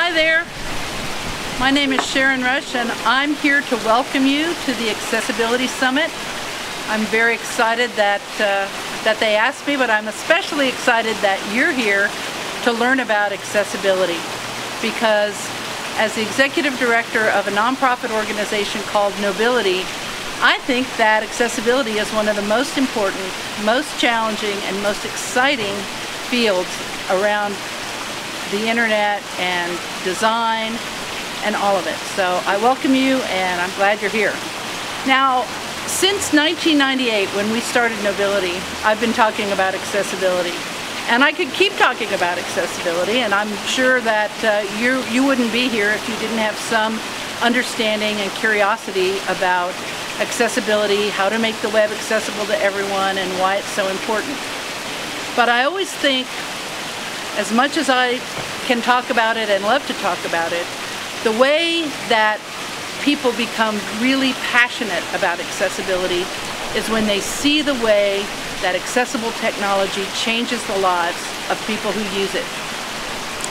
Hi there, my name is Sharron and I'm here to welcome you to the Accessibility Summit. I'm very excited that they asked me, but I'm especially excited that you're here to learn about accessibility, because as the executive director of a nonprofit organization called Knowbility, I think that accessibility is one of the most important, most challenging, and most exciting fields around the internet and design and all of it. So I welcome you and I'm glad you're here. Now, since 1998, when we started Knowbility, I've been talking about accessibility. And I could keep talking about accessibility, and I'm sure that you wouldn't be here if you didn't have some understanding and curiosity about accessibility, how to make the web accessible to everyone, and why it's so important. But I always think, as much as I can talk about it and love to talk about it, the way that people become really passionate about accessibility is when they see the way that accessible technology changes the lives of people who use it.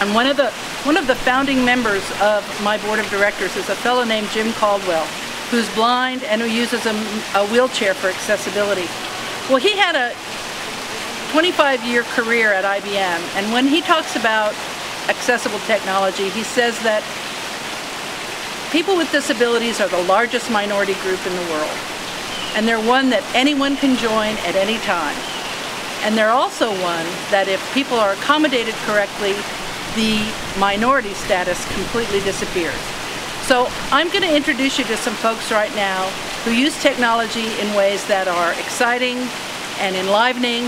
And one of the founding members of my board of directors is a fellow named Jim Caldwell, who's blind and who uses a wheelchair for accessibility. Well, he had a 25-year career at IBM, and when he talks about accessible technology, he says that people with disabilities are the largest minority group in the world, and they're one that anyone can join at any time. And they're also one that if people are accommodated correctly, the minority status completely disappears. So I'm going to introduce you to some folks right now who use technology in ways that are exciting and enlivening,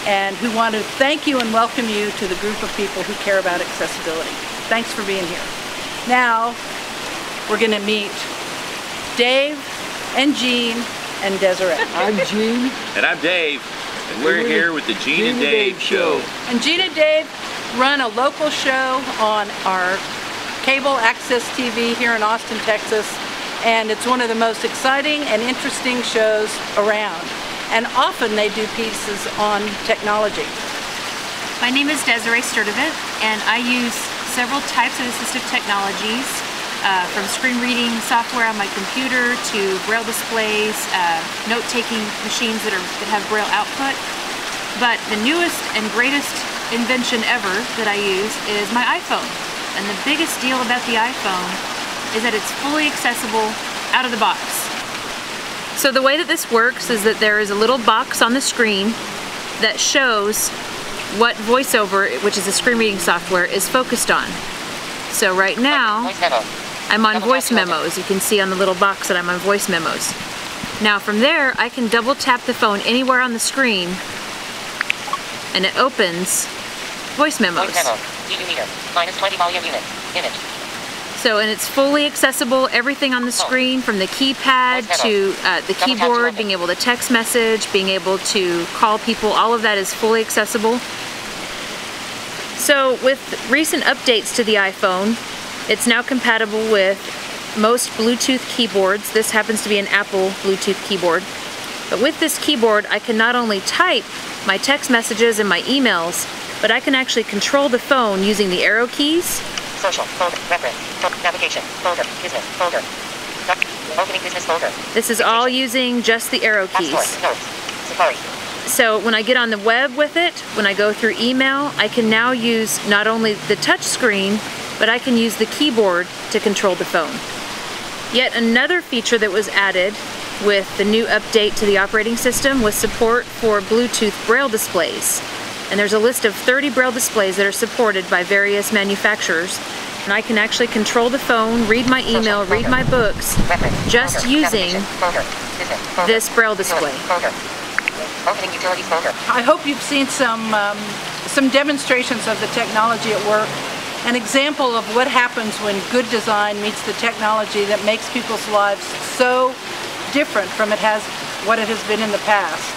and who want to thank you and welcome you to the group of people who care about accessibility. Thanks for being here. Now, we're going to meet Dave and Jean and Desiree. I'm Jean. And I'm Dave. And we're here with the Jean and Dave Show. And Jean and Dave run a local show on our cable access TV here in Austin, Texas. And it's one of the most exciting and interesting shows around. And often they do pieces on technology. My name is Desiree Sturdivant, and I use several types of assistive technologies, from screen reading software on my computer to braille displays, note-taking machines that have braille output. But the newest and greatest invention ever that I use is my iPhone. And the biggest deal about the iPhone is that it's fully accessible out of the box. So the way that this works is that there is a little box on the screen that shows what VoiceOver, which is a screen reading software, is focused on. So right now, I'm on voice memos. You can see on the little box that I'm on voice memos. Now from there, I can double tap the phone anywhere on the screen and it opens voice memos. -20 volume unit. Image. So, and it's fully accessible, everything on the screen, from the keypad to the keyboard, being able to text message, being able to call people, all of that is fully accessible. So with recent updates to the iPhone, it's now compatible with most Bluetooth keyboards. This happens to be an Apple Bluetooth keyboard. But with this keyboard, I can not only type my text messages and my emails, but I can actually control the phone using the arrow keys. Social, folder, reference, navigation, folder, business, folder, opening business folder. This is all using just the arrow keys. So when I get on the web with it, when I go through email, I can now use not only the touch screen, but I can use the keyboard to control the phone. Yet another feature that was added with the new update to the operating system was support for Bluetooth braille displays. And there's a list of 30 braille displays that are supported by various manufacturers. And I can actually control the phone, read my email, read my books, just using this braille display. I hope you've seen some demonstrations of the technology at work. An example of what happens when good design meets the technology that makes people's lives so different from what it has been in the past.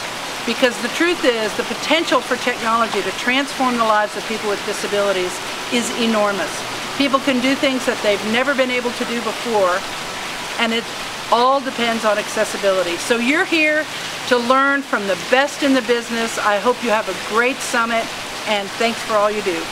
Because the truth is, the potential for technology to transform the lives of people with disabilities is enormous. People can do things that they've never been able to do before, and it all depends on accessibility. So you're here to learn from the best in the business. I hope you have a great summit, and thanks for all you do.